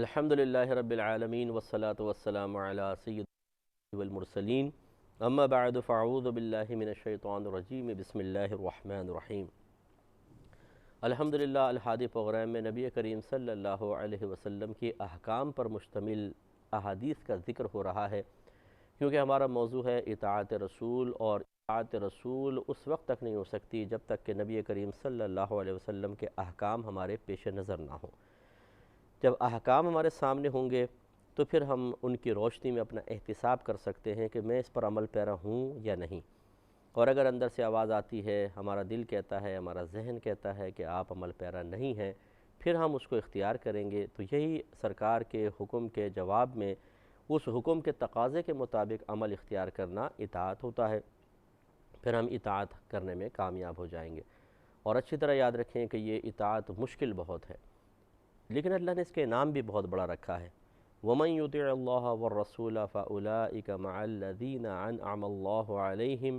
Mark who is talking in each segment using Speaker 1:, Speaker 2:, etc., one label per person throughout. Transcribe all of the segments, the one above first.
Speaker 1: الحمدللہ رب العالمین والصلاة والسلام علی سید والمرسلین اما بعد فاعوذ باللہ من الشیطان الرجیم بسم اللہ الرحمن الرحیم۔ الحمدللہ الحادی پروگرام میں نبی کریم صلی اللہ علیہ وسلم کی احکام پر مشتمل احادیث کا ذکر ہو رہا ہے، کیونکہ ہمارا موضوع ہے اطاعت رسول، اور اطاعت رسول اس وقت تک نہیں ہو سکتی جب تک کہ نبی کریم صلی اللہ علیہ وسلم کے احکام ہمارے پیش نظر نہ ہوں۔ جب احکام ہمارے سامنے ہوں گے تو پھر ہم ان کی روشنی میں اپنا احتساب کر سکتے ہیں کہ میں اس پر عمل پیرا ہوں یا نہیں۔ اور اگر اندر سے آواز آتی ہے، ہمارا دل کہتا ہے، ہمارا ذہن کہتا ہے کہ آپ عمل پیرا نہیں ہیں، پھر ہم اس کو اختیار کریں گے۔ تو یہی سرکار کے حکم کے جواب میں اس حکم کے تقاضے کے مطابق عمل اختیار کرنا اطاعت ہوتا ہے، پھر ہم اطاعت کرنے میں کامیاب ہو جائیں گے۔ اور اچھی طرح یاد رکھیں کہ یہ اطاعت مشکل بہت ہے، لیکن اللہ نے اس کے انعام بھی بہت بڑا رکھا ہے۔ وَمَن يُطِعِ اللَّهَ وَالرَّسُولَ فَأُولَٰئِكَ مَعَ الَّذِينَ أَنْعَمَ اللَّهُ عَلَيْهِمْ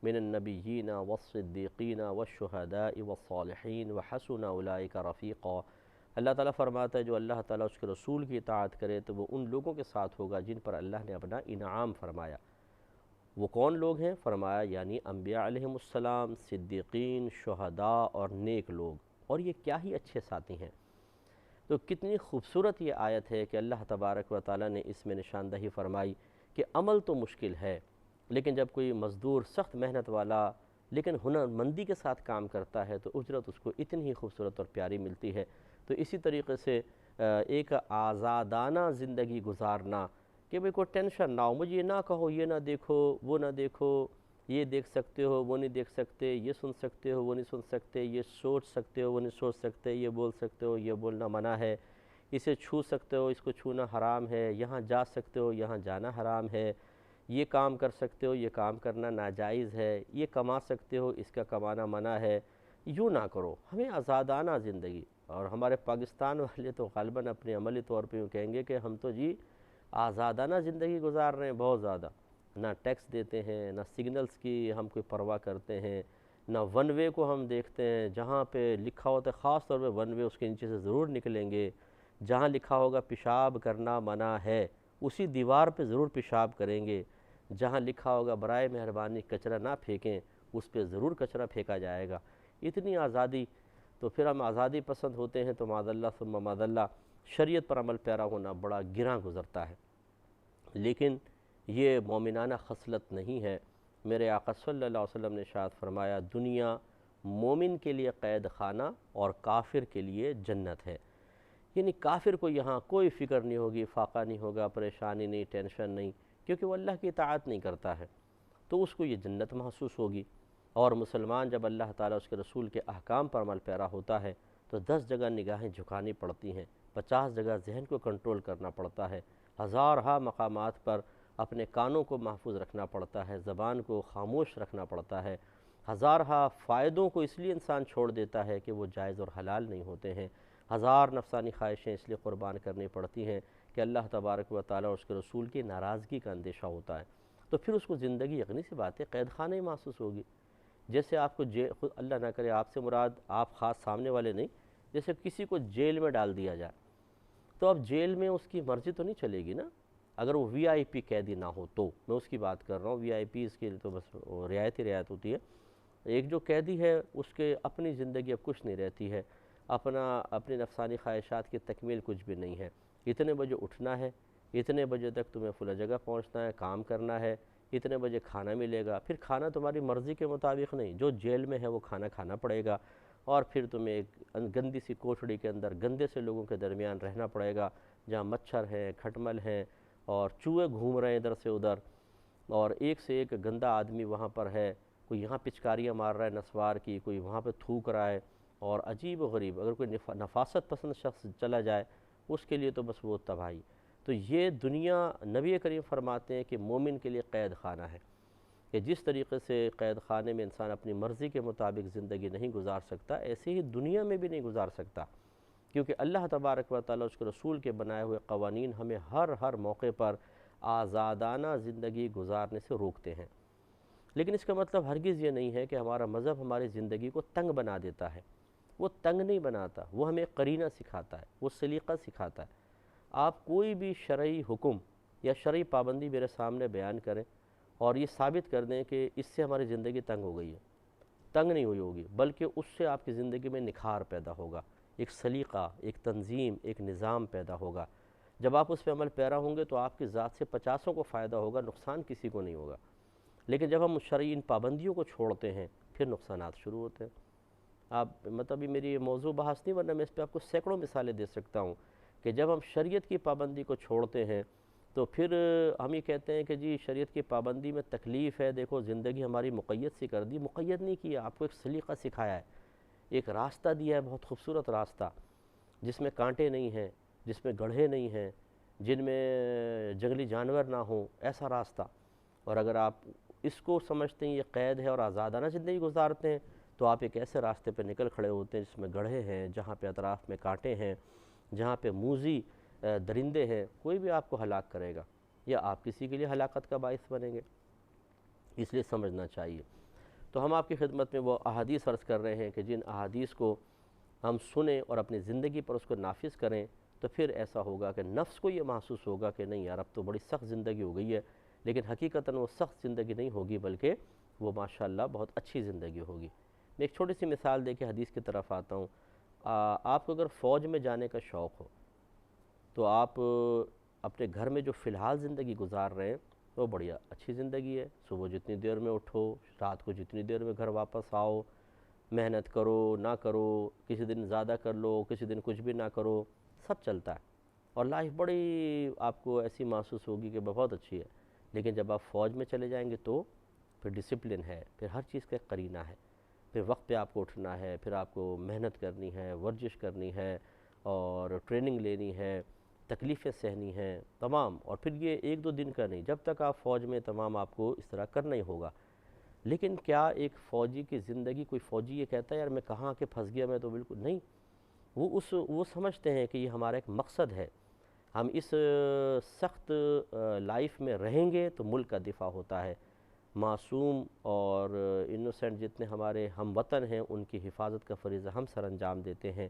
Speaker 1: مِنَ النَّبِيِّينَ وَالصِّدِّيقِينَ وَالشُّهَدَاءِ وَالصَّالِحِينَ وَحَسُنَ أُولَٰئِكَ رَفِيقًا۔ اللہ تعالیٰ فرماتا ہے جو اللہ تعالیٰ اس کے رسول کی اطاعت کرے تو وہ ان لوگوں کے ساتھ ہوگا جن پر اللہ نے اپنا انعام فرمایا۔ وہ کون لوگ ہیں؟ فرمایا یعنی انبیاء علیہم السلام، صدیقین، شہداء اور نیک لوگ۔ اور یہ کیا ہی اچھے ساتھی ہیں۔ تو کتنی خوبصورت یہ آیت ہے کہ اللہ تبارک و تعالیٰ نے اس میں نشاندہی فرمائی کہ عمل تو مشکل ہے، لیکن جب کوئی مزدور سخت محنت والا لیکن ہنرمندی کے ساتھ کام کرتا ہے تو اجرت اس کو اتنی ہی خوبصورت اور پیاری ملتی ہے۔ تو اسی طریقے سے ایک آزادانہ زندگی گزارنا کہ بھئی کوئی ٹینشن نہ ہو، مجھے یہ نہ کہو یہ نہ دیکھو وہ نہ دیکھو، یہ دیکھ سکتے ہو وہ نہیں دیکھ سکتے، یہ سن سکتے ہو وہ نہیں سن سکتے، یہ سوچ سکتے ہو وہ نہیں سوچ سکتے، یہ بول سکتے ہو یہ بولنا منع ہے، اسے چھو سکتے ہو اس کو چھونا حرام ہے، یہاں جا سکتے ہو یہاں جانا حرام ہے، یہ کام کر سکتے ہو یہ کام کرنا ناجائز ہے، یہ کما سکتے ہو اس کا کمانا منع ہے۔ یوں نہ کرو، ہمیں آزادانہ زندگی۔ اور ہمارے پاکستان والے تو غالباً اپنے عملی طور پہ یوں کہیں گے کہ ہم تو جی آزادانہ زندگی گزار رہے ہیں، بہت زیادہ، نہ ٹیکس دیتے ہیں، نہ سگنلز کی ہم کوئی پرواہ کرتے ہیں، نہ ون وے کو ہم دیکھتے ہیں، جہاں پہ لکھا ہوتا ہے خاص طور پہ ون وے اس کے نیچے سے ضرور نکلیں گے، جہاں لکھا ہوگا پیشاب کرنا منع ہے اسی دیوار پہ ضرور پیشاب کریں گے، جہاں لکھا ہوگا برائے مہربانی کچرا نہ پھینکیں اس پہ ضرور کچرا پھینکا جائے گا۔ اتنی آزادی، تو پھر ہم آزادی پسند ہوتے ہیں تو معاذ اللہ ثم معاذ اللہ شریعت پر عمل پیرا ہونا بڑا گراں گزرتا ہے۔ لیکن یہ مومنانہ خصلت نہیں ہے۔ میرے آقا صلی اللہ علیہ وسلم نے ارشاد فرمایا دنیا مومن کے لیے قید خانہ اور کافر کے لیے جنت ہے۔ یعنی کافر کو یہاں کوئی فکر نہیں ہوگی، فاقہ نہیں ہوگا، پریشانی نہیں، ٹینشن نہیں، کیونکہ وہ اللہ کی اطاعت نہیں کرتا ہے، تو اس کو یہ جنت محسوس ہوگی۔ اور مسلمان جب اللہ تعالیٰ اس کے رسول کے احکام پر عمل پیرا ہوتا ہے تو 10 جگہ نگاہیں جھکانی پڑتی ہیں، 50 جگہ ذہن کو کنٹرول کرنا پڑتا ہے، ہزارہا مقامات پر اپنے کانوں کو محفوظ رکھنا پڑتا ہے، زبان کو خاموش رکھنا پڑتا ہے، ہزارہا فائدوں کو اس لیے انسان چھوڑ دیتا ہے کہ وہ جائز اور حلال نہیں ہوتے ہیں، ہزار نفسانی خواہشیں اس لیے قربان کرنی پڑتی ہیں کہ اللہ تبارک و تعالیٰ اور اس کے رسول کی ناراضگی کا اندیشہ ہوتا ہے۔ تو پھر اس کو زندگی یقینی سی بات ہے قید خانہ ہی محسوس ہوگی۔ جیسے آپ کو خود اللہ نہ کرے آپ سے مراد آپ خاص سامنے والے نہیں، جیسے کسی کو جیل میں ڈال دیا جائے تو اب جیل میں اس کی مرضی تو نہیں چلے گی نا، اگر وہ وی آئی پی قیدی نہ ہو تو میں اس کی بات کر رہا ہوں۔ وی آئی پی اس کے لیے تو بس رعایت ہی رعایت ہوتی ہے۔ ایک جو قیدی ہے اس کے اپنی زندگی اب کچھ نہیں رہتی ہے، اپنی نفسانی خواہشات کی تکمیل کچھ بھی نہیں ہے۔ اتنے بجے اٹھنا ہے، اتنے بجے تک تمہیں فلاں جگہ پہنچنا ہے، کام کرنا ہے، اتنے بجے کھانا ملے گا، پھر کھانا تمہاری مرضی کے مطابق نہیں، جو جیل میں ہے وہ کھانا کھانا پڑے گا، اور پھر تمہیں ایک گندی سی کوٹھڑی کے اندر گندے سے لوگوں کے درمیان رہنا پڑے گا جہاں مچھر ہیں، کھٹمل ہیں اور چوہے گھوم رہے ہیں ادھر سے ادھر، اور ایک سے ایک گندا آدمی وہاں پر ہے، کوئی یہاں پچکاریاں مار رہا ہے نسوار کی، کوئی وہاں پہ تھوک رہا ہے، اور عجیب و غریب اگر کوئی نفاست پسند شخص چلا جائے اس کے لیے تو بس وہ تباہی۔ تو یہ دنیا نبی کریم فرماتے ہیں کہ مومن کے لیے قید خانہ ہے، کہ جس طریقے سے قید خانے میں انسان اپنی مرضی کے مطابق زندگی نہیں گزار سکتا، ایسے ہی دنیا میں بھی نہیں گزار سکتا، کیونکہ اللہ تبارک و تعالیٰ اس کے رسول کے بنائے ہوئے قوانین ہمیں ہر موقع پر آزادانہ زندگی گزارنے سے روکتے ہیں۔ لیکن اس کا مطلب ہرگز یہ نہیں ہے کہ ہمارا مذہب ہماری زندگی کو تنگ بنا دیتا ہے، وہ تنگ نہیں بناتا، وہ ہمیں قرینہ سکھاتا ہے، وہ سلیقہ سکھاتا ہے۔ آپ کوئی بھی شرعی حکم یا شرعی پابندی میرے سامنے بیان کریں اور یہ ثابت کر دیں کہ اس سے ہماری زندگی تنگ ہو گئی ہے، تنگ نہیں ہوئی ہوگی، بلکہ اس سے آپ کی زندگی میں نکھار پیدا ہوگا، ایک سلیقہ، ایک تنظیم، ایک نظام پیدا ہوگا۔ جب آپ اس پہ عمل پیرا ہوں گے تو آپ کی ذات سے 50 کو فائدہ ہوگا، نقصان کسی کو نہیں ہوگا۔ لیکن جب ہم شرعی ان پابندیوں کو چھوڑتے ہیں پھر نقصانات شروع ہوتے ہیں۔ آپ مطلب یہ میری موضوع بحث نہیں، ورنہ میں اس پہ آپ کو سینکڑوں مثالیں دے سکتا ہوں کہ جب ہم شریعت کی پابندی کو چھوڑتے ہیں تو پھر ہم یہ کہتے ہیں کہ جی شریعت کی پابندی میں تکلیف ہے، دیکھو زندگی ہماری مقید سی کر دی۔ مقید نہیں کیا، آپ کو ایک سلیقہ سکھایا ہے، ایک راستہ دیا ہے، بہت خوبصورت راستہ جس میں کانٹے نہیں ہیں، جس میں گڑھے نہیں ہیں، جن میں جنگلی جانور نہ ہوں، ایسا راستہ۔ اور اگر آپ اس کو سمجھتے ہیں یہ قید ہے اور آزادانہ زندگی گزارتے ہیں تو آپ ایک ایسے راستے پہ نکل کھڑے ہوتے ہیں جس میں گڑھے ہیں، جہاں پہ اطراف میں کانٹے ہیں، جہاں پہ موذی درندے ہیں، کوئی بھی آپ کو ہلاک کرے گا یا آپ کسی کے لیے ہلاکت کا باعث بنیں گے، اس لیے سمجھنا چاہیے۔ تو ہم آپ کی خدمت میں وہ احادیث عرض کر رہے ہیں کہ جن احادیث کو ہم سنیں اور اپنی زندگی پر اس کو نافذ کریں تو پھر ایسا ہوگا کہ نفس کو یہ محسوس ہوگا کہ نہیں یار اب تو بڑی سخت زندگی ہو گئی ہے، لیکن حقیقتاً وہ سخت زندگی نہیں ہوگی بلکہ وہ ماشاءاللہ بہت اچھی زندگی ہوگی۔ میں ایک چھوٹی سی مثال دے کے حدیث کی طرف آتا ہوں۔ آپ کو اگر فوج میں جانے کا شوق ہو تو آپ اپنے گھر میں جو فی الحال زندگی گزار رہے ہیں وہ بڑی اچھی زندگی ہے۔ صبح جتنی دیر میں اٹھو، رات کو جتنی دیر میں گھر واپس آؤ، محنت کرو نہ کرو، کسی دن زیادہ کر لو، کسی دن کچھ بھی نہ کرو، سب چلتا ہے اور لائف بڑی آپ کو ایسی محسوس ہوگی کہ بہت اچھی ہے۔ لیکن جب آپ فوج میں چلے جائیں گے تو پھر ڈسپلن ہے، پھر ہر چیز کا ایک قرینہ ہے، پھر وقت پہ آپ کو اٹھنا ہے، پھر آپ کو محنت کرنی ہے، ورزش کرنی ہے اور ٹریننگ لینی ہے، تکلیفیں سہنی ہیں تمام۔ اور پھر یہ ایک دو دن کا نہیں، جب تک آپ فوج میں تمام آپ کو اس طرح کرنا ہی ہوگا۔ لیکن کیا ایک فوجی کی زندگی، کوئی فوجی یہ کہتا ہے یار میں کہاں کے پھنس گیا، میں تو بالکل نہیں، وہ سمجھتے ہیں کہ یہ ہمارا ایک مقصد ہے، ہم اس سخت لائف میں رہیں گے تو ملک کا دفاع ہوتا ہے، معصوم اور انوسنٹ جتنے ہمارے ہم وطن ہیں ان کی حفاظت کا فریضہ ہم سر انجام دیتے ہیں،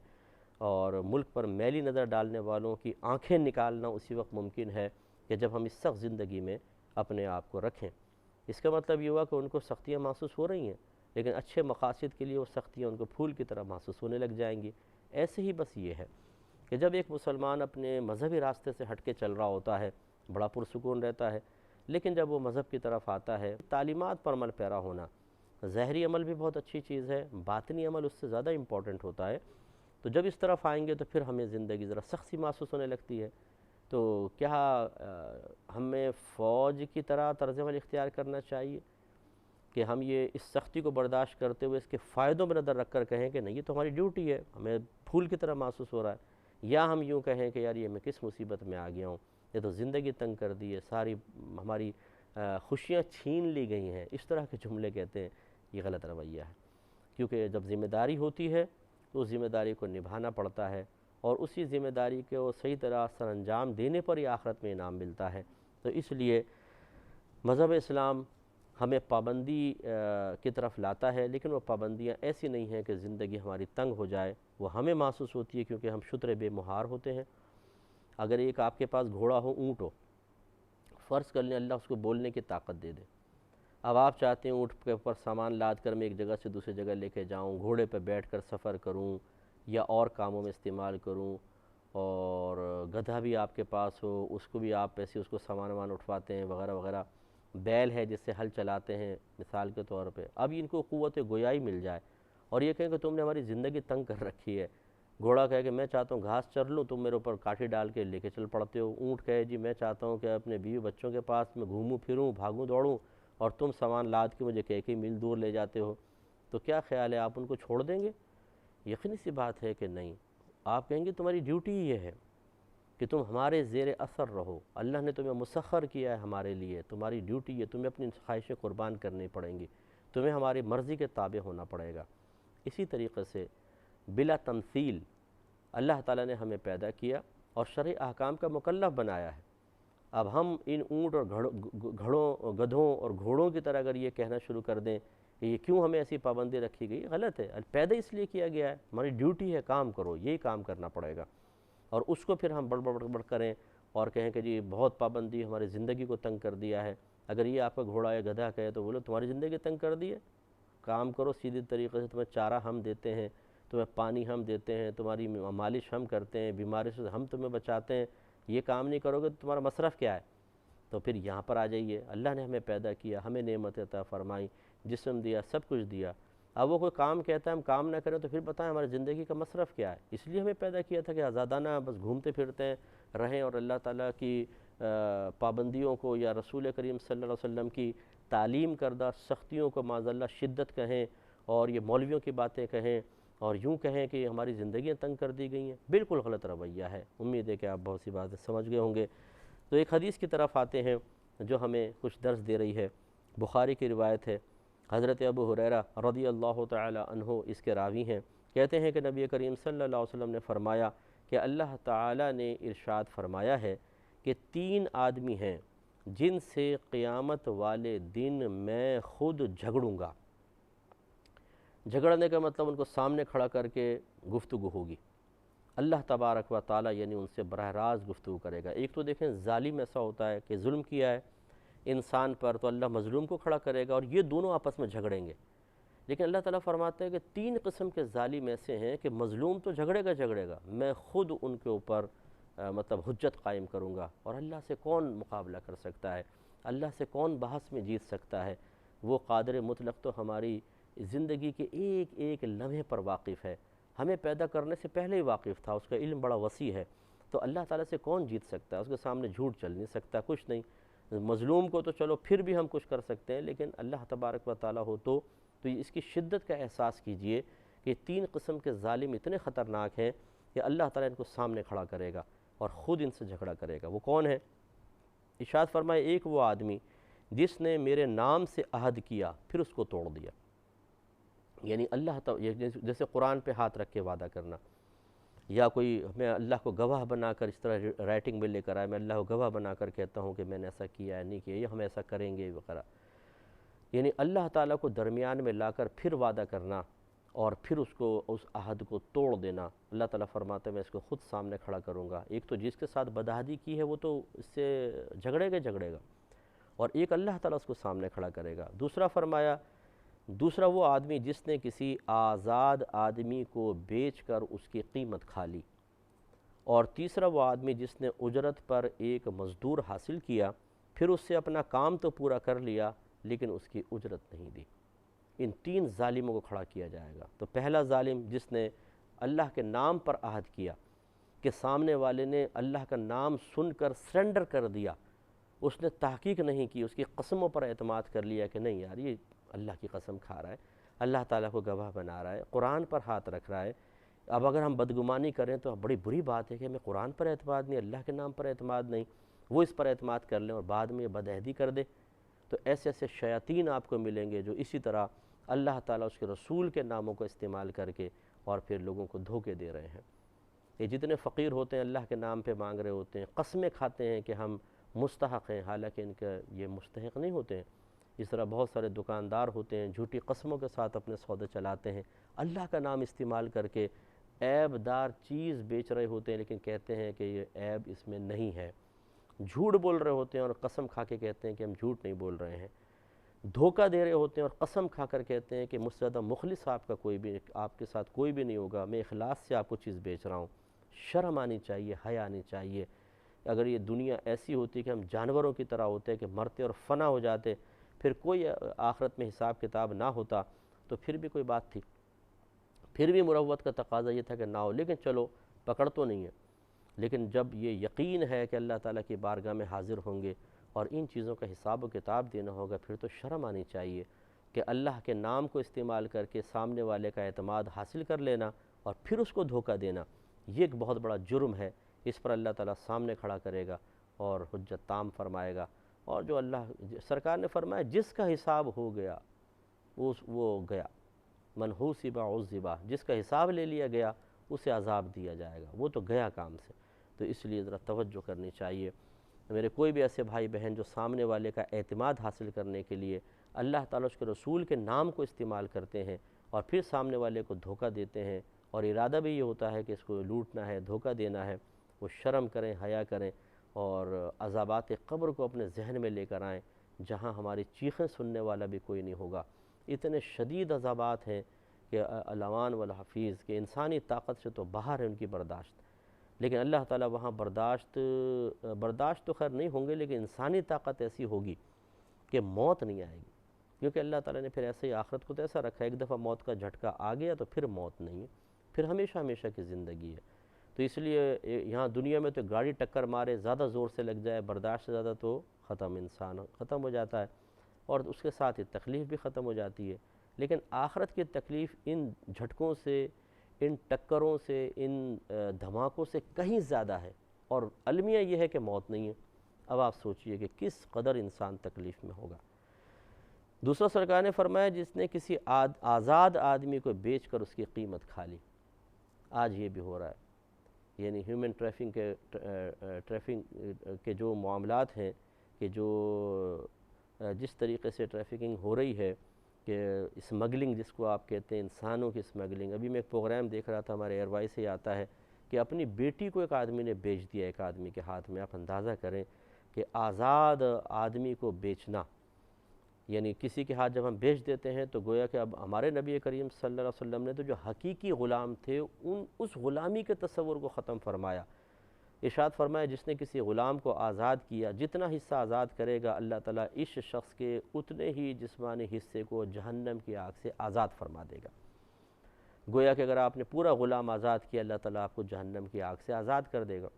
Speaker 1: اور ملک پر میلی نظر ڈالنے والوں کی آنکھیں نکالنا اسی وقت ممکن ہے کہ جب ہم اس سخت زندگی میں اپنے آپ کو رکھیں۔ اس کا مطلب یہ ہوا کہ ان کو سختیاں محسوس ہو رہی ہیں، لیکن اچھے مقاصد کے لیے وہ سختیاں ان کو پھول کی طرح محسوس ہونے لگ جائیں گی۔ ایسے ہی بس یہ ہے کہ جب ایک مسلمان اپنے مذہبی راستے سے ہٹ کے چل رہا ہوتا ہے بڑا پرسکون رہتا ہے، لیکن جب وہ مذہب کی طرف آتا ہے، تعلیمات پر عمل پیرا ہونا، ظاہری عمل بھی بہت اچھی چیز ہے، باطنی عمل اس سے زیادہ امپورٹنٹ ہوتا ہے، تو جب اس طرف آئیں گے تو پھر ہمیں زندگی ذرا سخت سی محسوس ہونے لگتی ہے۔ تو کیا ہمیں فوج کی طرح طرز عمل اختیار کرنا چاہیے کہ ہم یہ اس سختی کو برداشت کرتے ہوئے اس کے فائدوں میں نظر رکھ کر کہیں کہ نہیں یہ تو ہماری ڈیوٹی ہے، ہمیں پھول کی طرح محسوس ہو رہا ہے، یا ہم یوں کہیں کہ یار یہ میں کس مصیبت میں آ گیا ہوں، یہ تو زندگی تنگ کر دی ہے، ساری ہماری خوشیاں چھین لی گئی ہیں، اس طرح کے جملے کہتے ہیں، یہ غلط رویہ ہے۔ کیونکہ جب ذمہ داری ہوتی ہے تو اس ذمہ داری کو نبھانا پڑتا ہے، اور اسی ذمہ داری کو صحیح طرح سر انجام دینے پر ہی آخرت میں انعام ملتا ہے۔ تو اس لیے مذہب اسلام ہمیں پابندی کی طرف لاتا ہے، لیکن وہ پابندیاں ایسی نہیں ہیں کہ زندگی ہماری تنگ ہو جائے، وہ ہمیں محسوس ہوتی ہے کیونکہ ہم شتر بے مہار ہوتے ہیں۔ اگر ایک آپ کے پاس گھوڑا ہو، اونٹ ہو، فرض کر لیں اللہ اس کو بولنے کی طاقت دے دے، اب آپ چاہتے ہیں اونٹ کے اوپر سامان لاد کر میں ایک جگہ سے دوسری جگہ لے کے جاؤں، گھوڑے پہ بیٹھ کر سفر کروں یا اور کاموں میں استعمال کروں، اور گدھا بھی آپ کے پاس ہو، اس کو بھی آپ ایسے اس کو سامان اٹھواتے ہیں وغیرہ وغیرہ، بیل ہے جس سے ہل چلاتے ہیں مثال کے طور پہ، اب ان کو قوت گویائی مل جائے اور یہ کہیں کہ تم نے ہماری زندگی تنگ کر رکھی ہے۔ گھوڑا کہے کہ میں چاہتا ہوں گھاس چر لوں، تم میرے اوپر کاٹھی ڈال کے لے کے چل پڑتے ہو۔ اونٹ کہے جی میں چاہتا ہوں کہ اپنے بیوی بچوں کے پاس میں گھوموں پھروں، بھاگوں دوڑوں، اور تم سامان لاد کے مجھے کئی میل دور لے جاتے ہو، تو کیا خیال ہے آپ ان کو چھوڑ دیں گے؟ یقینی سی بات ہے کہ نہیں۔ آپ کہیں گے تمہاری ڈیوٹی یہ ہے کہ تم ہمارے زیر اثر رہو، اللہ نے تمہیں مسخر کیا ہے ہمارے لیے، تمہاری ڈیوٹی ہے، تمہیں اپنی خواہشیں قربان کرنی پڑیں گی، تمہیں ہماری مرضی کے تابع ہونا پڑے گا۔ اسی طریقے سے بلا تمثیل اللہ تعالیٰ نے ہمیں پیدا کیا اور شرعی احکام کا مکلف بنایا ہے۔ اب ہم ان اونٹ اور گدھوں اور گھوڑوں کی طرح اگر یہ کہنا شروع کر دیں کہ یہ کیوں ہمیں ایسی پابندی رکھی گئی، غلط ہے۔ پیدا اس لیے کیا گیا ہے، ہماری ڈیوٹی ہے، کام کرو، یہی کام کرنا پڑے گا۔ اور اس کو پھر ہم بڑھ کریں اور کہیں کہ جی بہت پابندی ہماری زندگی کو تنگ کر دیا ہے۔ اگر یہ آپ کا گھوڑا یا گدھا کہے تو بولو تمہاری زندگی تنگ کر دی ہے، کام کرو سیدھی طریقے سے، تمہیں چارہ ہم دیتے ہیں، تمہیں پانی ہم دیتے ہیں، تمہاری مالش ہم کرتے ہیں، بیماری سے ہم تمہیں بچاتے ہیں، یہ کام نہیں کرو گے تو تمہارا مصرف کیا ہے؟ تو پھر یہاں پر آ جائیے، اللہ نے ہمیں پیدا کیا، ہمیں نعمت عطا فرمائی، جسم دیا، سب کچھ دیا، اب وہ کوئی کام کہتا ہے ہم کام نہ کریں تو پھر بتائیں ہماری زندگی کا مصرف کیا ہے؟ اس لیے ہمیں پیدا کیا تھا کہ آزادانہ بس گھومتے پھرتے ہیں رہیں اور اللہ تعالیٰ کی پابندیوں کو یا رسول کریم صلی اللہ علیہ وسلم کی تعلیم کردہ سختیوں کو معاذ اللہ شدت کہیں اور یہ مولویوں کی باتیں کہیں اور یوں کہیں کہ ہماری زندگیاں تنگ کر دی گئی ہیں، بالکل غلط رویہ ہے۔ امید ہے کہ آپ بہت سی باتیں سمجھ گئے ہوں گے۔ تو ایک حدیث کی طرف آتے ہیں جو ہمیں کچھ درس دے رہی ہے، بخاری کی روایت ہے، حضرت ابو ہریرہ رضی اللہ تعالی عنہ اس کے راوی ہیں، کہتے ہیں کہ نبی کریم صلی اللہ علیہ وسلم نے فرمایا کہ اللہ تعالی نے ارشاد فرمایا ہے کہ 3 آدمی ہیں جن سے قیامت والے دن میں خود جھگڑوں گا۔ جھگڑنے کا مطلب ان کو سامنے کھڑا کر کے گفتگو ہوگی، اللہ تبارک و تعالی یعنی ان سے براہ راست گفتگو کرے گا۔ ایک تو دیکھیں ظالم ایسا ہوتا ہے کہ ظلم کیا ہے انسان پر تو اللہ مظلوم کو کھڑا کرے گا اور یہ دونوں آپس میں جھگڑیں گے، لیکن اللہ تعالیٰ فرماتے ہیں کہ 3 قسم کے ظالم ایسے ہیں کہ مظلوم تو جھگڑے گا، میں خود ان کے اوپر مطلب حجت قائم کروں گا، اور اللہ سے کون مقابلہ کر سکتا ہے، اللہ سے کون بحث میں جیت سکتا ہے؟ وہ قادر مطلق تو ہماری زندگی کے ایک ایک لمحے پر واقف ہے، ہمیں پیدا کرنے سے پہلے ہی واقف تھا، اس کا علم بڑا وسیع ہے، تو اللہ تعالیٰ سے کون جیت سکتا ہے؟ اس کے سامنے جھوٹ چل نہیں سکتا، کچھ نہیں۔ مظلوم کو تو چلو پھر بھی ہم کچھ کر سکتے ہیں، لیکن اللہ تبارک و تعالیٰ ہو تو اس کی شدت کا احساس کیجئے کہ 3 قسم کے ظالم اتنے خطرناک ہیں کہ اللہ تعالیٰ ان کو سامنے کھڑا کرے گا اور خود ان سے جھگڑا کرے گا۔ وہ کون ہے؟ ارشاد فرمائے ایک وہ آدمی جس نے میرے نام سے عہد کیا پھر اس کو توڑ دیا، یعنی جیسے قرآن پہ ہاتھ رکھ کے وعدہ کرنا، یا کوئی میں اللہ کو گواہ بنا کر اس طرح رائٹنگ میں لے کر آئے، میں اللہ کو گواہ بنا کر کہتا ہوں کہ میں نے ایسا کیا ہے نہیں کیا، یا ہم ایسا کریں گے وغیرہ، یعنی اللہ تعالیٰ کو درمیان میں لا کر پھر وعدہ کرنا اور پھر اس عہد کو توڑ دینا۔ اللہ تعالیٰ فرماتے ہیں میں اس کو خود سامنے کھڑا کروں گا۔ ایک تو جس کے ساتھ بدعہدی کی ہے وہ تو اس سے جھگڑے گا، اور ایک اللہ تعالیٰ اس کو سامنے کھڑا کرے گا۔ دوسرا فرمایا دوسرا وہ آدمی جس نے کسی آزاد آدمی کو بیچ کر اس کی قیمت کھا لی، اور تیسرا وہ آدمی جس نے اجرت پر ایک مزدور حاصل کیا پھر اس سے اپنا کام تو پورا کر لیا لیکن اس کی اجرت نہیں دی۔ ان 3 ظالموں کو کھڑا کیا جائے گا۔ تو پہلا ظالم جس نے اللہ کے نام پر عہد کیا کہ سامنے والے نے اللہ کا نام سن کر سرنڈر کر دیا، اس نے تحقیق نہیں کی، اس کی قسموں پر اعتماد کر لیا کہ نہیں یار یہ اللہ کی قسم کھا رہا ہے، اللہ تعالیٰ کو گواہ بنا رہا ہے، قرآن پر ہاتھ رکھ رہا ہے، اب اگر ہم بدگمانی کریں تو بڑی بری بات ہے کہ ہمیں قرآن پر اعتماد نہیں، اللہ کے نام پر اعتماد نہیں، وہ اس پر اعتماد کر لیں اور بعد میں یہ بدعہدی کر دے۔ تو ایسے ایسے شیاطین آپ کو ملیں گے جو اسی طرح اللہ تعالیٰ اس کے رسول کے ناموں کو استعمال کر کے اور پھر لوگوں کو دھوکے دے رہے ہیں۔ یہ جتنے فقیر ہوتے ہیں اللہ کے نام پہ مانگ رہے ہوتے ہیں، قسمیں کھاتے ہیں کہ ہم مستحق ہیں، حالانکہ ان کا یہ مستحق نہیں ہوتے ہیں۔ اس طرح بہت سارے دکاندار ہوتے ہیں جھوٹی قسموں کے ساتھ اپنے سودے چلاتے ہیں، اللہ کا نام استعمال کر کے عیب دار چیز بیچ رہے ہوتے ہیں لیکن کہتے ہیں کہ یہ عیب اس میں نہیں ہے، جھوٹ بول رہے ہوتے ہیں اور قسم کھا کے کہتے ہیں کہ ہم جھوٹ نہیں بول رہے ہیں، دھوکہ دے رہے ہوتے ہیں اور قسم کھا کر کہتے ہیں کہ مجھ سے زیادہ مخلص آپ کے ساتھ کوئی بھی نہیں ہوگا، میں اخلاص سے آپ کو چیز بیچ رہا ہوں۔ شرم آنی چاہیے، حیا آنی چاہیے۔ اگر یہ دنیا ایسی ہوتی کہ ہم جانوروں کی طرح ہوتے کہ مرتے اور فنا ہو جاتے، پھر کوئی آخرت میں حساب کتاب نہ ہوتا تو پھر بھی کوئی بات تھی، پھر بھی مروت کا تقاضا یہ تھا کہ نہ ہو، لیکن چلو پکڑ تو نہیں ہے۔ لیکن جب یہ یقین ہے کہ اللہ تعالیٰ کی بارگاہ میں حاضر ہوں گے اور ان چیزوں کا حساب و کتاب دینا ہوگا، پھر تو شرم آنی چاہیے کہ اللہ کے نام کو استعمال کر کے سامنے والے کا اعتماد حاصل کر لینا اور پھر اس کو دھوکہ دینا، یہ ایک بہت بڑا جرم ہے۔ اس پر اللہ تعالیٰ سامنے کھڑا کرے گا اور حجت تام فرمائے گا، اور جو اللہ سرکار نے فرمایا جس کا حساب ہو گیا وہ گیا، من حوسب عذب، جس کا حساب لے لیا گیا اسے عذاب دیا جائے گا، وہ تو گیا کام سے۔ تو اس لیے ذرا توجہ کرنی چاہیے۔ میرے کوئی بھی ایسے بھائی بہن جو سامنے والے کا اعتماد حاصل کرنے کے لیے اللہ تعالیٰ اس کے رسول کے نام کو استعمال کرتے ہیں اور پھر سامنے والے کو دھوکہ دیتے ہیں، اور ارادہ بھی یہ ہوتا ہے کہ اس کو لوٹنا ہے، دھوکہ دینا ہے، وہ شرم کریں، حیا کریں اور عذابات قبر کو اپنے ذہن میں لے کر آئیں جہاں ہماری چیخیں سننے والا بھی کوئی نہیں ہوگا۔ اتنے شدید عذابات ہیں کہ الاوان والحفیظ کہ انسانی طاقت سے تو باہر ہے ان کی برداشت، لیکن اللہ تعالیٰ وہاں برداشت تو خیر نہیں ہوں گے، لیکن انسانی طاقت ایسی ہوگی کہ موت نہیں آئے گی، کیونکہ اللہ تعالیٰ نے پھر ایسے ہی آخرت کو تو ایسا رکھا ہے، ایک دفعہ موت کا جھٹکا آ گیا تو پھر موت نہیں ہے، پھر ہمیشہ ہمیشہ کی زندگی ہے۔ تو اس لیے یہاں دنیا میں تو گاڑی ٹکر مارے، زیادہ زور سے لگ جائے، برداشت سے زیادہ تو ختم، انسان ختم ہو جاتا ہے اور اس کے ساتھ ہی تکلیف بھی ختم ہو جاتی ہے۔ لیکن آخرت کی تکلیف ان جھٹکوں سے، ان ٹکروں سے، ان دھماکوں سے کہیں زیادہ ہے، اور المیہ یہ ہے کہ موت نہیں ہے۔ اب آپ سوچئے کہ کس قدر انسان تکلیف میں ہوگا۔ دوسرا سرکار نے فرمایا جس نے کسی آزاد آدمی کو بیچ کر اس کی قیمت کھا لی، آج یہ بھی ہو رہا ہے، یعنی ہیومن ٹریفنگ کے جو معاملات ہیں کہ جو جس طریقے سے ٹریفکنگ ہو رہی ہے کہ اسمگلنگ جس کو آپ کہتے ہیں، انسانوں کی اسمگلنگ۔ ابھی میں ایک پروگرام دیکھ رہا تھا، ہمارے ایئر وائس سے آتا ہے کہ اپنی بیٹی کو ایک آدمی نے بیچ دیا ایک آدمی کے ہاتھ میں۔ آپ اندازہ کریں کہ آزاد آدمی کو بیچنا، یعنی کسی کے ہاتھ جب ہم بیچ دیتے ہیں تو گویا کہ اب ہمارے نبی کریم صلی اللہ علیہ وسلم نے تو جو حقیقی غلام تھے اس غلامی کے تصور کو ختم فرمایا۔ ارشاد فرمایا جس نے کسی غلام کو آزاد کیا، جتنا حصہ آزاد کرے گا اللہ تعالیٰ اس شخص کے اتنے ہی جسمانی حصے کو جہنم کی آگ سے آزاد فرما دے گا۔ گویا کہ اگر آپ نے پورا غلام آزاد کیا، اللہ تعالیٰ آپ کو جہنم کی آگ سے آزاد کر دے گا۔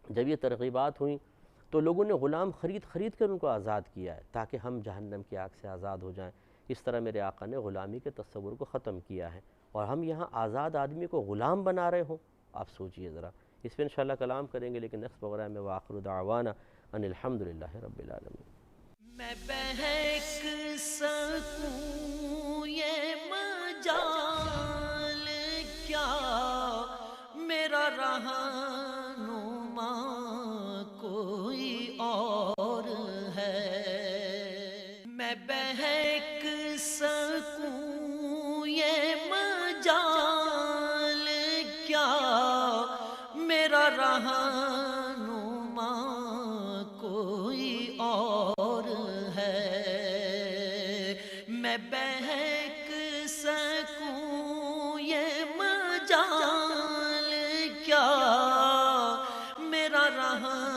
Speaker 1: جب یہ ترغیبات ہوئیں تو لوگوں نے غلام خرید کر ان کو آزاد کیا ہے تاکہ ہم جہنم کی آگ سے آزاد ہو جائیں۔ اس طرح میرے آقا نے غلامی کے تصور کو ختم کیا ہے، اور ہم یہاں آزاد آدمی کو غلام بنا رہے ہوں۔ آپ سوچئے ذرا، اس پہ انشاءاللہ کلام کریں گے، لیکن نیکسٹ پروگرام میں وآخر دعوانا ان الحمدللہ رب العالمین۔
Speaker 2: میں بہک سکوں یہ مجال کیا، میرا رہنما کوئی اور ہے۔ میں بہک سکوں یہ مجال کیا، میرا رہنما کوئی اور ہے۔ میں بہک سکوں یہ مجال کیا، میرا رہنما